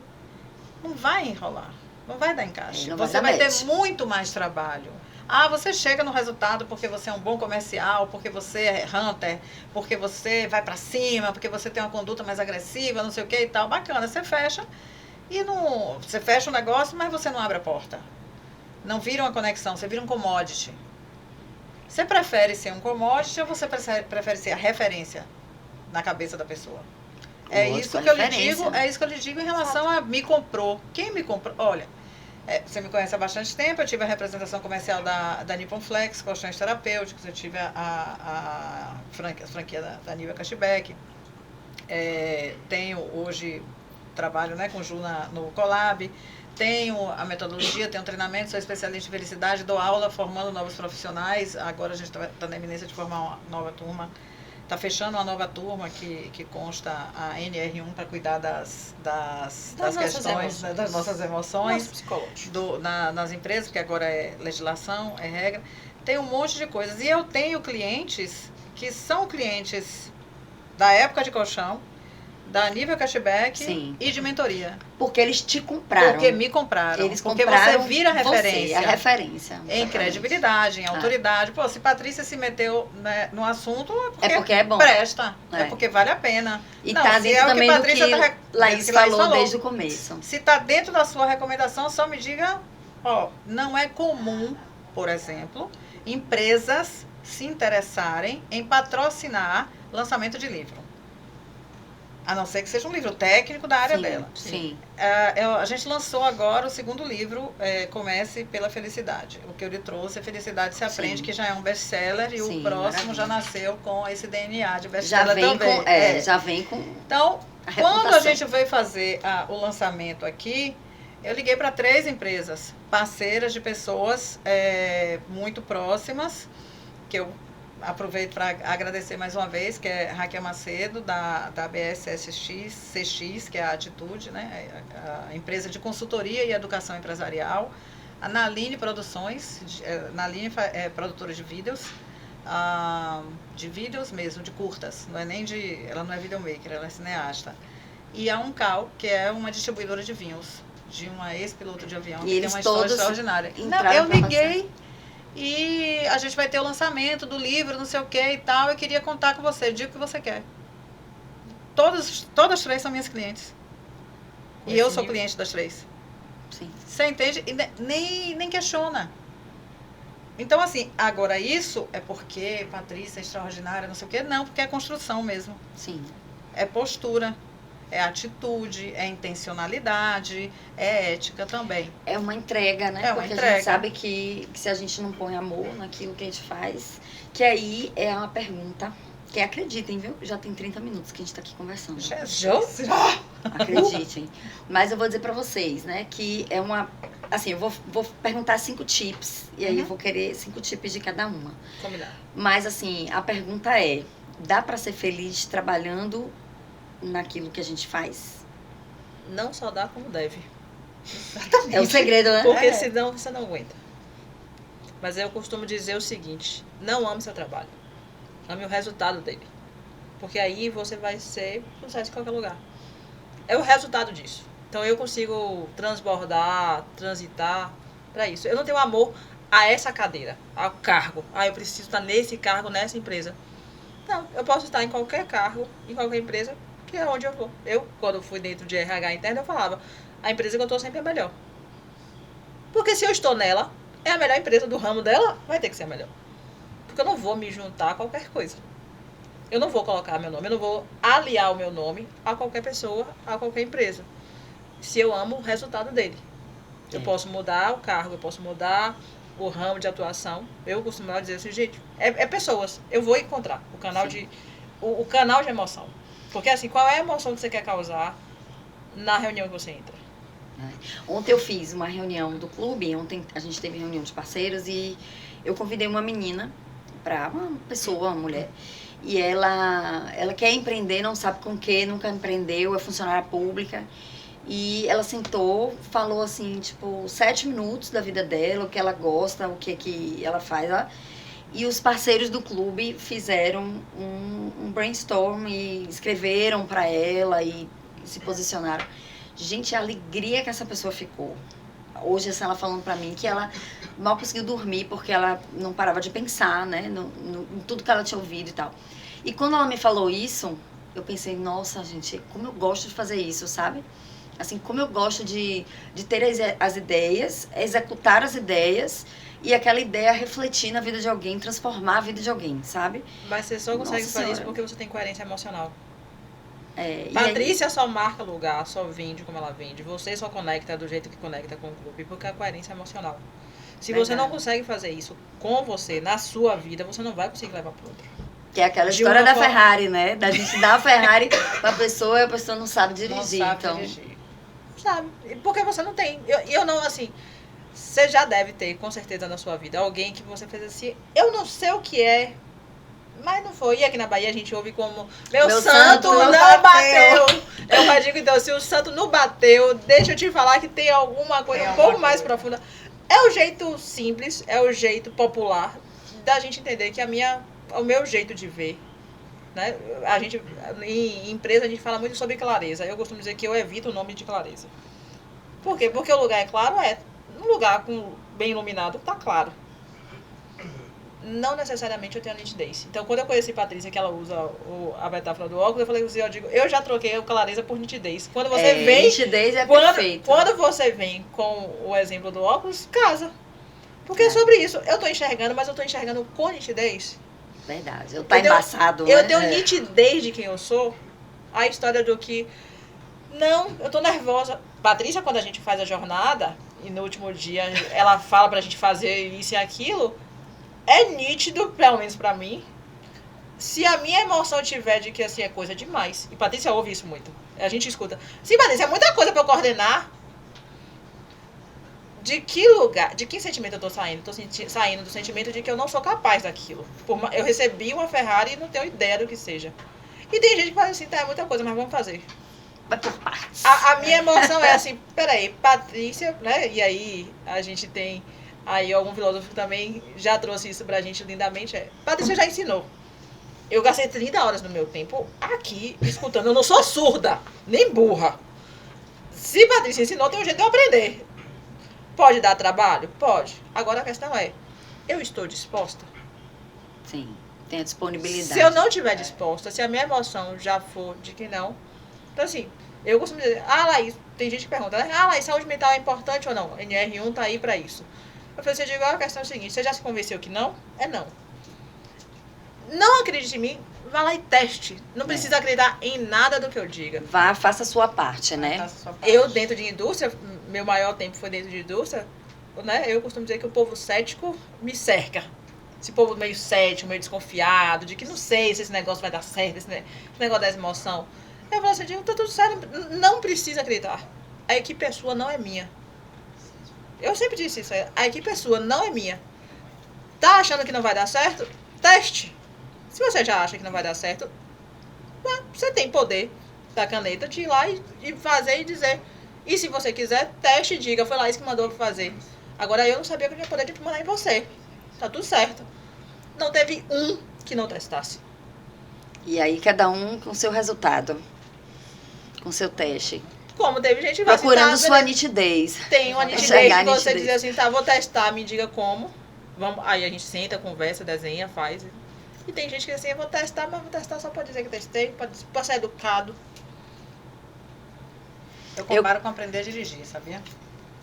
Speaker 2: Não vai enrolar. Não vai dar encaixe.
Speaker 1: Não vai
Speaker 2: Você
Speaker 1: dar
Speaker 2: vai ter
Speaker 1: match.
Speaker 2: muito mais trabalho. Você chega no resultado porque você é um bom comercial, porque você é hunter, porque você vai pra cima, porque você tem uma conduta mais agressiva, não sei o que e tal. Bacana, você fecha e não... Você fecha o negócio, mas você não abre a porta. Não vira uma conexão, você vira um commodity. Você prefere ser um commodity ou você prefere ser a referência na cabeça da pessoa?
Speaker 1: Lógico,
Speaker 2: Isso
Speaker 1: a
Speaker 2: que eu lhe
Speaker 1: referência.
Speaker 2: digo, é isso que eu lhe digo em relação a me comprou. Quem me comprou? Olha, você me conhece há bastante tempo, eu tive a representação comercial da Nippon Flex, colchões terapêuticos, eu tive a franquia da Nivea Cashback. Tenho hoje, trabalho, né, com o Ju no Colab, tenho a metodologia, tenho treinamento, sou especialista em felicidade, dou aula formando novos profissionais, agora a gente está na iminência de formar uma nova turma. Está fechando uma nova turma que consta a NR1 para cuidar das questões, né, das nossas emoções nas empresas, porque agora é legislação, é regra. Tem um monte de coisas. E eu tenho clientes que são clientes da época de colchão, da Nivea Cashback
Speaker 1: Sim.
Speaker 2: e de mentoria.
Speaker 1: Porque eles te compraram.
Speaker 2: Porque me compraram.
Speaker 1: Eles
Speaker 2: porque
Speaker 1: compraram
Speaker 2: você vira referência.
Speaker 1: Você, a referência.
Speaker 2: Em
Speaker 1: Exatamente.
Speaker 2: credibilidade, em autoridade. Pô, se Patrícia se meteu, né, no assunto,
Speaker 1: É porque é bom.
Speaker 2: presta. É
Speaker 1: É.
Speaker 2: porque vale a pena.
Speaker 1: E
Speaker 2: Não,
Speaker 1: tá
Speaker 2: se
Speaker 1: dentro
Speaker 2: é o
Speaker 1: também do que
Speaker 2: Patrícia
Speaker 1: Laís falou desde o começo.
Speaker 2: Se está dentro da sua recomendação, só me diga, não é comum, por exemplo, empresas se interessarem em patrocinar lançamento de livro. A não ser que seja um livro técnico da área dela.
Speaker 1: Sim.
Speaker 2: A gente lançou agora o segundo livro, Comece pela Felicidade. O que eu lhe trouxe, Felicidade se Aprende,
Speaker 1: Sim.
Speaker 2: que já é um best-seller, e
Speaker 1: Sim,
Speaker 2: o próximo
Speaker 1: maravilha.
Speaker 2: já nasceu com esse DNA de
Speaker 1: Já
Speaker 2: best-seller
Speaker 1: vem
Speaker 2: também.
Speaker 1: já vem com
Speaker 2: Então,
Speaker 1: a
Speaker 2: quando a
Speaker 1: reputação.
Speaker 2: gente veio fazer o lançamento aqui, eu liguei para 3 empresas, parceiras de pessoas muito próximas, que eu aproveito para agradecer mais uma vez, que é Raquel Macedo, da BSSX, CX, que é a Atitude, né? A empresa de consultoria e educação empresarial. A Naline Produções, Naline é produtora de vídeos mesmo, de curtas. Ela não é videomaker, ela é cineasta. E a Uncal, que é uma distribuidora de vinhos, de uma ex-piloto de avião, que tem uma história extraordinária. Não, eu liguei e a gente vai ter o lançamento do livro, não sei o que e tal, eu queria contar com você, diga o que você quer. Todas as 3 são minhas clientes. E eu sou cliente das 3.
Speaker 1: Sim.
Speaker 2: Você entende? E nem questiona. Então, assim, agora isso é porque Patrícia é extraordinária, não sei o quê. Não, porque é construção mesmo.
Speaker 1: Sim.
Speaker 2: É postura, é atitude, é intencionalidade, é ética também.
Speaker 1: É uma entrega, né?
Speaker 2: É uma
Speaker 1: porque
Speaker 2: entrega.
Speaker 1: A gente sabe que se a gente não põe amor naquilo que a gente faz, que aí é uma pergunta. Que acreditem, viu? Já tem 30 minutos que a gente tá aqui conversando.
Speaker 2: Jesus!
Speaker 1: Acreditem. Mas eu vou dizer pra vocês, né? Que é uma... Assim, eu vou perguntar 5 tips. E aí eu vou querer 5 tips de cada uma.
Speaker 3: Combinado.
Speaker 1: Mas, assim, a pergunta é... Dá pra ser feliz trabalhando naquilo que a gente faz?
Speaker 3: Não só dá, como deve.
Speaker 1: É o segredo, né?
Speaker 3: Porque senão você não aguenta. Mas eu costumo dizer o seguinte: não ame seu trabalho. Ame o resultado dele. Porque aí você vai ser sucesso em qualquer lugar. É o resultado disso. Então eu consigo transbordar, transitar para isso. Eu não tenho amor a essa cadeira, ao cargo. Eu preciso estar nesse cargo, nessa empresa. Não, eu posso estar em qualquer cargo, em qualquer empresa, que é onde eu vou. Eu, quando fui dentro de RH interno, eu falava, a empresa que eu estou sempre é melhor. Porque se eu estou nela, é a melhor empresa do ramo dela, vai ter que ser a melhor. Porque eu não vou me juntar a qualquer coisa. Eu não vou colocar meu nome, eu não vou aliar o meu nome a qualquer pessoa, a qualquer empresa. Se eu amo o resultado dele. Eu posso mudar o cargo, eu posso mudar o ramo de atuação. Eu costumo dizer assim, gente, é pessoas. Eu vou encontrar o canal o canal de emoção. Porque assim, qual é a emoção que você quer causar na reunião que você entra?
Speaker 1: Ontem eu fiz uma reunião do clube, ontem a gente teve reunião de parceiros e eu convidei uma menina para uma pessoa, uma mulher, e ela quer empreender, não sabe com o que, nunca empreendeu, é funcionária pública, e ela sentou, falou assim, tipo, 7 minutos da vida dela, o que ela gosta, o que ela faz, e os parceiros do clube fizeram um brainstorm e escreveram para ela e se posicionaram. Gente, a alegria que essa pessoa ficou. Hoje, assim, ela falando pra mim que ela mal conseguiu dormir porque ela não parava de pensar, né? Em tudo que ela tinha ouvido e tal. E quando ela me falou isso, eu pensei, nossa, gente, como eu gosto de fazer isso, sabe? Assim, como eu gosto de ter as ideias, executar as ideias e aquela ideia refletir na vida de alguém, transformar a vida de alguém, sabe?
Speaker 3: Mas você só consegue fazer isso porque você tem coerência emocional.
Speaker 1: E
Speaker 3: Patrícia
Speaker 1: aí,
Speaker 3: só marca lugar, só vende como ela vende. Você só conecta do jeito que conecta com o clube, porque a coerência é emocional. Se você não consegue fazer isso com você, na sua vida, você não vai conseguir levar para o outro.
Speaker 1: que é aquela história da Ferrari, né? Da gente dar a Ferrari pra pessoa e a pessoa não sabe dirigir.
Speaker 2: Não sabe
Speaker 1: então.
Speaker 2: dirigir.
Speaker 3: Sabe? Porque você não tem. Eu não, assim. Você já deve ter, com certeza, na sua vida, alguém que você fez assim. Eu não sei o que é, mas não foi. E aqui na Bahia a gente ouve como meu santo não bateu. Eu digo, então, se o santo não bateu, deixa eu te falar que tem alguma coisa um pouco mais profunda. É o jeito simples, é o jeito popular da gente entender que o meu jeito de ver, né? A gente, em empresa, a gente fala muito sobre clareza. Eu costumo dizer que eu evito o nome de clareza. Por quê? Porque o lugar é claro, um lugar bem iluminado, tá claro. Não necessariamente eu tenho nitidez. Então, quando eu conheci Patrícia, que ela usa a metáfora do óculos, eu falei assim, eu já troquei a clareza por nitidez. Quando você vem...
Speaker 1: Nitidez é perfeito.
Speaker 3: Quando você vem com o exemplo do óculos, casa. Porque é sobre isso. Eu tô enxergando, mas eu tô enxergando com nitidez.
Speaker 1: Verdade. Eu tá embaçado, né?
Speaker 3: Eu tenho nitidez de quem eu sou. A história do que... Não, eu tô nervosa. Patrícia, quando a gente faz a jornada, e no último dia ela fala pra gente fazer isso e aquilo... É nítido, pelo menos pra mim, se a minha emoção tiver de que assim é coisa demais. E Patrícia ouve isso muito. A gente escuta. Sim, Patrícia, é muita coisa pra eu coordenar. de que lugar, de que sentimento eu tô saindo? Tô saindo do sentimento de que eu não sou capaz daquilo. Eu recebi uma Ferrari e não tenho ideia do que seja. E tem gente que fala assim, tá, é muita coisa, mas vamos fazer.
Speaker 1: Vai por partes.
Speaker 3: A minha emoção é assim, peraí, Patrícia, né? E aí a gente tem, aí algum filósofo também já trouxe isso pra gente lindamente, Patrícia já ensinou. Eu gastei 30 horas do meu tempo aqui escutando. Eu não sou surda, nem burra. Se Patrícia ensinou, tem um jeito de eu aprender. Pode dar trabalho? Pode. Agora a questão é, eu estou disposta?
Speaker 1: Sim, tem a disponibilidade.
Speaker 3: Se eu não estiver disposta, se a minha emoção já for de que não... Então, assim, eu costumo dizer, Laís, tem gente que pergunta, né? Laís, saúde mental é importante ou não? NR1 tá aí pra isso. Eu falei, você digo, a questão é a seguinte, você já se convenceu que não? É não. Não acredite em mim, vá lá e teste. Não precisa acreditar em nada do que eu diga.
Speaker 1: Vá, faça a sua parte, né?
Speaker 2: Faça a sua parte.
Speaker 3: Eu, dentro de indústria, meu maior tempo foi dentro de indústria, né? Eu costumo dizer que o povo cético me cerca. Esse povo meio cético, meio desconfiado, de que não sei se esse negócio vai dar certo, esse negócio da emoção. Eu falo assim, tá tudo certo, não precisa acreditar. A equipe é sua, não é minha. Eu sempre disse isso, a equipe é sua, não é minha. Tá achando que não vai dar certo? Teste. Se você já acha que não vai dar certo, você tem poder da caneta de ir lá e fazer e dizer. E se você quiser, teste e diga, foi lá isso que mandou fazer. Agora eu não sabia que eu tinha poder de mandar em você. Tá tudo certo. Não teve um que não testasse.
Speaker 1: E aí cada um com seu resultado, com seu teste.
Speaker 3: Como teve gente que vai
Speaker 1: Procurando
Speaker 3: assim,
Speaker 1: sua nitidez.
Speaker 3: tem uma nitidez
Speaker 1: Enxergar
Speaker 3: que
Speaker 1: a
Speaker 3: você
Speaker 1: nitidez.
Speaker 3: diz assim, tá, vou testar, me diga como. Vamos, aí a gente senta, conversa, desenha, faz. E tem gente que diz assim, eu vou testar, mas vou testar só pra dizer que testei, pra ser educado.
Speaker 2: Eu comparo com aprender a dirigir, sabia?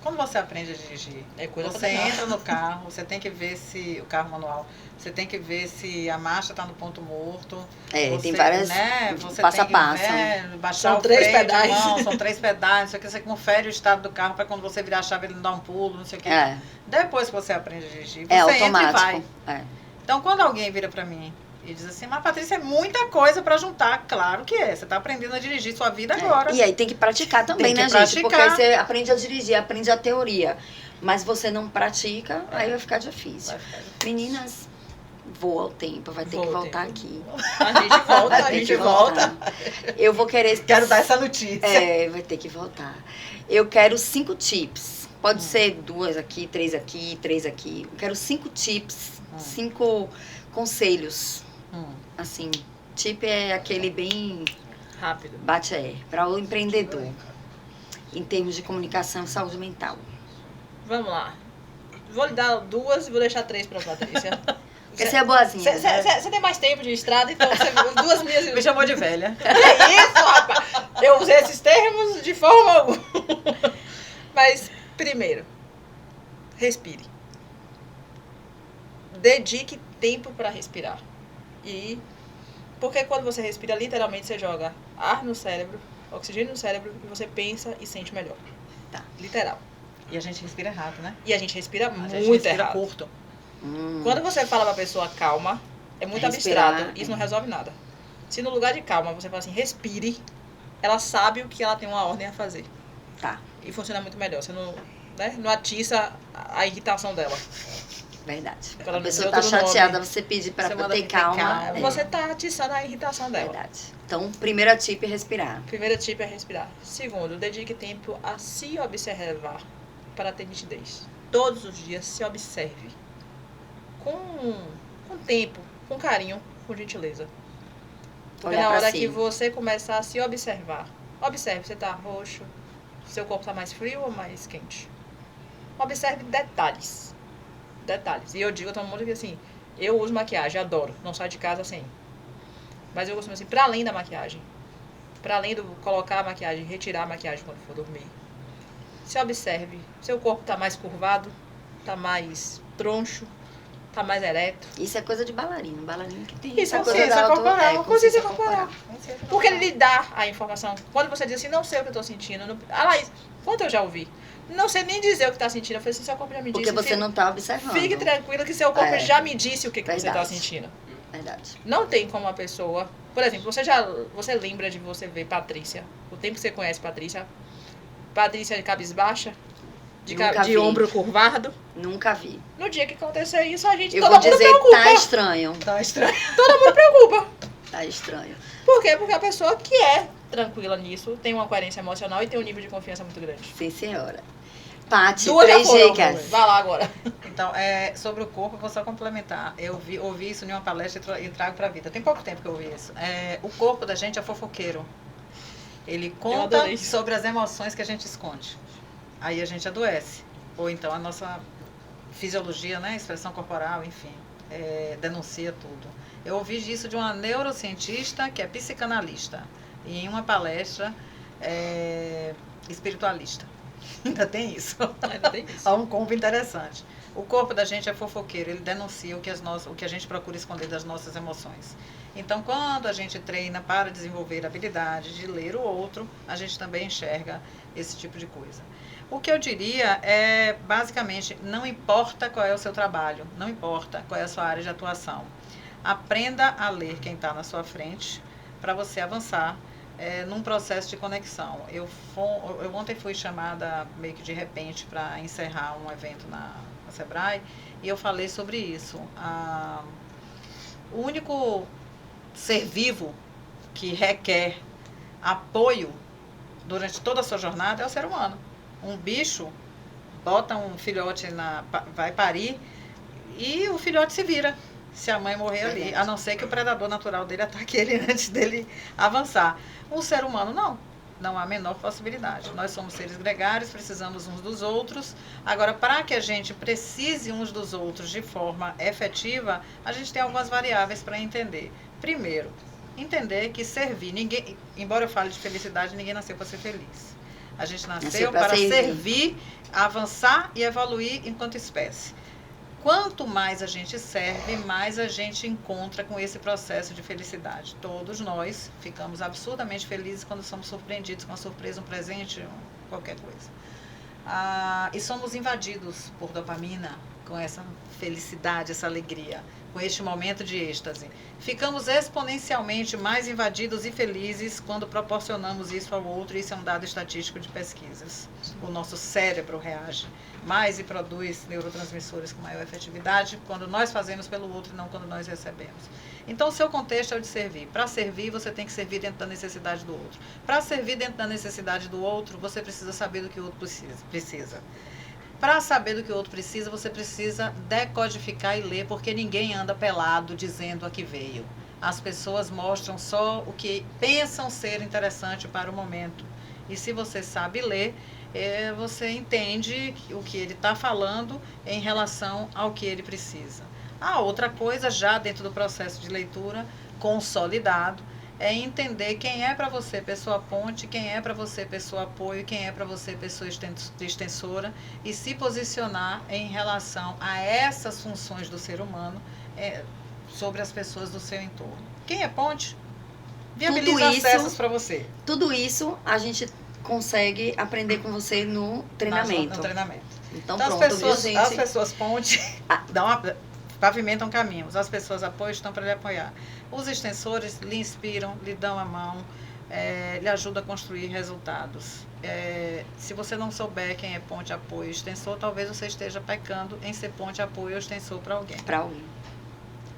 Speaker 2: Quando você aprende a dirigir,
Speaker 3: coisa
Speaker 2: você
Speaker 3: pra treinar.
Speaker 2: entra no carro, você tem que ver se o carro manual, você tem que ver se a marcha está no ponto morto.
Speaker 1: É, tem
Speaker 2: você,
Speaker 1: várias
Speaker 2: você
Speaker 1: passo
Speaker 2: tem
Speaker 1: a passo.
Speaker 2: Que, baixar
Speaker 3: São
Speaker 2: o
Speaker 3: 3
Speaker 2: freio de
Speaker 3: pedais.
Speaker 2: mão, são 3 pedais, não sei o que, você confere o estado do carro para quando você virar a chave ele não dá um pulo, não sei o que.
Speaker 1: É,
Speaker 2: Depois que você aprende a dirigir, você
Speaker 1: é
Speaker 2: entra e vai.
Speaker 1: automático. É.
Speaker 2: Então, quando alguém vira para mim e diz assim, mas Patrícia, é muita coisa para juntar. Claro que é. Você está aprendendo a dirigir sua vida agora.
Speaker 1: E aí tem que praticar também,
Speaker 2: Tem que
Speaker 1: né, gente? Porque
Speaker 2: praticar.
Speaker 1: aí você aprende a dirigir, aprende a teoria. Mas você não pratica, aí vai ficar difícil.
Speaker 2: Vai ficar difícil.
Speaker 1: Meninas, voa o tempo, vai ter que
Speaker 3: Voa o
Speaker 1: voltar
Speaker 3: tempo.
Speaker 1: aqui.
Speaker 3: A gente volta,
Speaker 1: Vai
Speaker 3: a
Speaker 1: ter
Speaker 3: gente
Speaker 1: que
Speaker 3: volta.
Speaker 1: voltar. Eu vou querer...
Speaker 2: Quero dar essa notícia.
Speaker 1: É, vai ter que voltar. Eu quero 5 tips. Pode ser 2 aqui, 3 aqui, 3 aqui. Eu quero 5 tips, 5 conselhos. Assim, tip é aquele bem
Speaker 3: Rápido.
Speaker 1: para o empreendedor. Em termos de comunicação e saúde mental.
Speaker 3: Vamos lá. Vou lhe dar 2 e vou deixar 3 pra Patrícia.
Speaker 1: Porque você é boazinha.
Speaker 3: Você tem mais tempo de estrada, então 2 minhas...
Speaker 2: Me chamou de velha.
Speaker 3: Que isso, rapaz? Eu usei esses termos de forma alguma. Mas, primeiro, respire. Dedique tempo para respirar. Porque quando você respira, literalmente você joga ar no cérebro, oxigênio no cérebro, e você pensa e sente melhor.
Speaker 1: Tá.
Speaker 3: Literal.
Speaker 2: E a gente respira errado, né?
Speaker 3: E a gente respira
Speaker 2: A
Speaker 3: muito
Speaker 2: gente respira
Speaker 3: errado.
Speaker 2: curto.
Speaker 3: Quando você fala pra pessoa calma, é muito
Speaker 1: Respirar,
Speaker 3: abstrato. Isso não resolve nada. Se no lugar de calma você fala assim, respire, ela sabe o que ela tem uma ordem a fazer.
Speaker 1: Tá,
Speaker 3: E funciona muito melhor. Você não, né, não atiça a irritação dela.
Speaker 1: verdade.
Speaker 3: Ela
Speaker 1: A
Speaker 3: não
Speaker 1: pessoa
Speaker 3: deu
Speaker 1: tá
Speaker 3: outro nome.
Speaker 1: chateada, você pedir pra
Speaker 2: Você manda
Speaker 1: ter
Speaker 2: ter
Speaker 1: calma.
Speaker 2: calma.
Speaker 1: É,
Speaker 3: Você tá atiçando a irritação dela.
Speaker 1: verdade. Então, primeira tip é respirar.
Speaker 3: Primeiro tip é respirar. Segundo, dedique tempo a se observar para ter nitidez. Todos os dias se observe. Com tempo, com carinho, com gentileza. Porque
Speaker 1: Olhar
Speaker 3: na
Speaker 1: pra
Speaker 3: hora
Speaker 1: si.
Speaker 3: que você começar a se observar, observe, você tá roxo, seu corpo tá mais frio ou mais quente. Observe detalhes. Detalhes. E eu digo a todo mundo que assim, eu uso maquiagem, adoro, não saio de casa sem. Mas eu costumo assim, para além da maquiagem, para além do colocar a maquiagem, retirar a maquiagem quando for dormir. Se observe, seu corpo tá mais curvado, tá mais troncho, tá mais ereto.
Speaker 1: Isso é coisa de bailarino. Bailarino que tem
Speaker 3: Isso é
Speaker 1: essa coisa
Speaker 3: consciência
Speaker 1: da
Speaker 3: corporal, consciência corporal.
Speaker 2: corporal.
Speaker 3: Porque ele lhe dá a informação. Quando você diz assim, não sei o que eu tô sentindo. Não... Laís, quanto eu já ouvi? Não sei nem dizer o que tá sentindo. Eu falei assim, seu corpo já me disse.
Speaker 1: Porque você não tá observando.
Speaker 3: Fique tranquilo que seu corpo
Speaker 1: É.
Speaker 3: já me disse o que você tá
Speaker 1: Verdade.
Speaker 3: sentindo.
Speaker 1: Verdade.
Speaker 3: Não tem como a pessoa... Por exemplo, você lembra de você ver Patrícia, o tempo que você conhece Patrícia de cabisbaixa?
Speaker 1: Nunca vi.
Speaker 3: de ombro curvado.
Speaker 1: Nunca vi.
Speaker 3: No dia que acontecer isso, a gente
Speaker 1: Eu
Speaker 3: todo
Speaker 1: vou
Speaker 3: mundo
Speaker 1: dizer,
Speaker 3: preocupa.
Speaker 1: tá estranho.
Speaker 2: Tá estranho.
Speaker 3: Todo mundo preocupa.
Speaker 1: Tá estranho.
Speaker 3: Por quê? Porque a pessoa que é tranquila nisso tem uma coerência emocional e tem um nível de confiança muito grande.
Speaker 1: Sim, senhora. Paty,
Speaker 3: Duas já
Speaker 1: 3
Speaker 3: foram.
Speaker 1: dicas.
Speaker 3: Vai lá agora.
Speaker 2: Então, sobre o corpo, eu vou só complementar. Eu ouvi isso em uma palestra e trago para a vida. Tem pouco tempo que eu ouvi isso. O corpo da gente é fofoqueiro. Ele conta
Speaker 3: adorei.
Speaker 2: sobre as emoções que a gente esconde. Aí a gente adoece. Ou então a nossa fisiologia, né, expressão corporal, enfim, denuncia tudo. Eu ouvi isso de uma neurocientista que é psicanalista. E em uma palestra espiritualista. Ainda tem isso.
Speaker 3: Ainda tem isso.
Speaker 2: Há um combo interessante. O corpo da gente é fofoqueiro, ele denuncia o que a gente procura esconder das nossas emoções. Então, quando a gente treina para desenvolver a habilidade de ler o outro, a gente também enxerga esse tipo de coisa. O que eu diria é, basicamente, não importa qual é o seu trabalho, não importa qual é a sua área de atuação. Aprenda a ler quem está na sua frente para você avançar num processo de conexão. Eu ontem fui chamada meio que de repente para encerrar um evento na Sebrae e eu falei sobre isso. O único ser vivo que requer apoio durante toda a sua jornada é o ser humano. Um bicho bota um filhote, vai parir e o filhote se vira. Se a mãe morrer ali, a não ser que o predador natural dele ataque ele antes dele avançar. Um ser humano, não há a menor possibilidade. Nós somos seres gregários, precisamos uns dos outros. Agora, para que a gente precise uns dos outros de forma efetiva, a gente tem algumas variáveis para entender. Primeiro, entender que servir, embora eu fale de felicidade, ninguém nasceu para ser feliz. A gente nasceu para servir, avançar e evoluir enquanto espécie. Quanto mais a gente serve, mais a gente encontra com esse processo de felicidade. Todos nós ficamos absurdamente felizes quando somos surpreendidos com uma surpresa, um presente, qualquer coisa. E somos invadidos por dopamina, com essa felicidade, essa alegria, com este momento de êxtase. Ficamos exponencialmente mais invadidos e felizes quando proporcionamos isso ao outro, e isso é um dado estatístico de pesquisas. O nosso cérebro reage mais e produz neurotransmissores com maior efetividade quando nós fazemos pelo outro e não quando nós recebemos. Então, o seu contexto é o de servir. Para servir, você tem que servir dentro da necessidade do outro. Para servir dentro da necessidade do outro, você precisa saber do que o outro precisa. Para saber do que o outro precisa, você precisa decodificar e ler, porque ninguém anda pelado dizendo a que veio. As pessoas mostram só o que pensam ser interessante para o momento. E se você sabe ler, você entende o que ele está falando em relação ao que ele precisa. A outra coisa, já dentro do processo de leitura consolidado, é entender quem é para você pessoa ponte, quem é para você pessoa apoio, quem é para você pessoa extensora, e se posicionar em relação a essas funções do ser humano sobre as pessoas do seu entorno. Quem é ponte, viabiliza acessos para você.
Speaker 1: Tudo isso a gente consegue aprender com você no treinamento.
Speaker 2: No treinamento.
Speaker 1: Então
Speaker 2: as pessoas ponte pavimentam caminhos, as pessoas apoio estão para lhe apoiar. Os extensores lhe inspiram, lhe dão a mão, lhe ajudam a construir resultados. Se você não souber quem é ponte, apoio e extensor, talvez você esteja pecando em ser ponte, apoio ou extensor para alguém.
Speaker 1: Para alguém.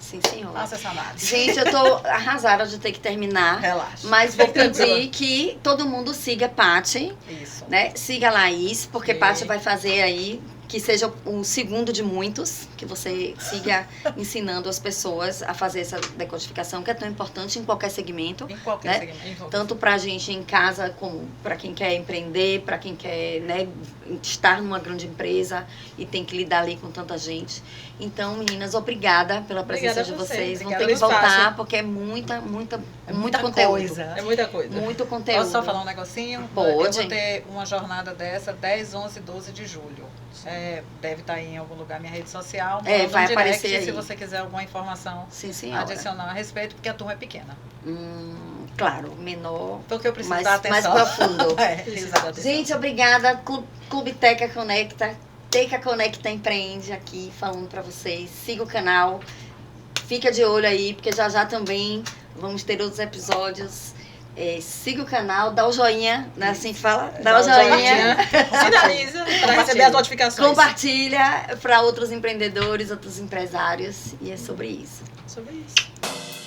Speaker 1: Sim, senhora.
Speaker 2: Faça essa análise.
Speaker 1: Gente, eu tô arrasada de ter que terminar.
Speaker 2: Relaxa.
Speaker 1: Mas vou pedir que todo mundo siga Paty.
Speaker 2: Isso.
Speaker 1: Né? Siga a Laís, porque Paty vai fazer aí que seja o segundo de muitos, que você siga ensinando as pessoas a fazer essa decodificação, que é tão importante em qualquer segmento.
Speaker 2: Em qualquer segmento.
Speaker 1: Tanto para a gente em casa, como para quem quer empreender, para quem quer, né, estar numa grande empresa e tem que lidar ali com tanta gente. Então, meninas, obrigada pela presença de vocês. Vão ter que voltar, porque é muita conteúdo.
Speaker 2: Coisa.
Speaker 3: É muita coisa.
Speaker 1: Muito conteúdo.
Speaker 2: Posso só falar um negocinho?
Speaker 1: Pode.
Speaker 2: Eu vou ter uma jornada dessa 10, 11 e 12 de julho. Deve estar aí em algum lugar minha rede social.
Speaker 1: Vai aparecer aí.
Speaker 2: Se você quiser alguma informação adicional a respeito, porque a turma é pequena.
Speaker 1: Claro, menor.
Speaker 2: Porque eu preciso dar atenção.
Speaker 1: Mais profundo.
Speaker 2: Exato.
Speaker 1: Gente, obrigada. Clube Teca Conecta. Teca Conecta Empreende aqui falando pra vocês. Siga o canal. Fica de olho aí, porque já também vamos ter outros episódios. siga o canal, dá o joinha, né? Assim que fala? Dá o joinha.
Speaker 3: Sinaliza para receber as notificações.
Speaker 1: Compartilha para outros empreendedores, outros empresários. E é sobre isso.
Speaker 3: Sobre isso.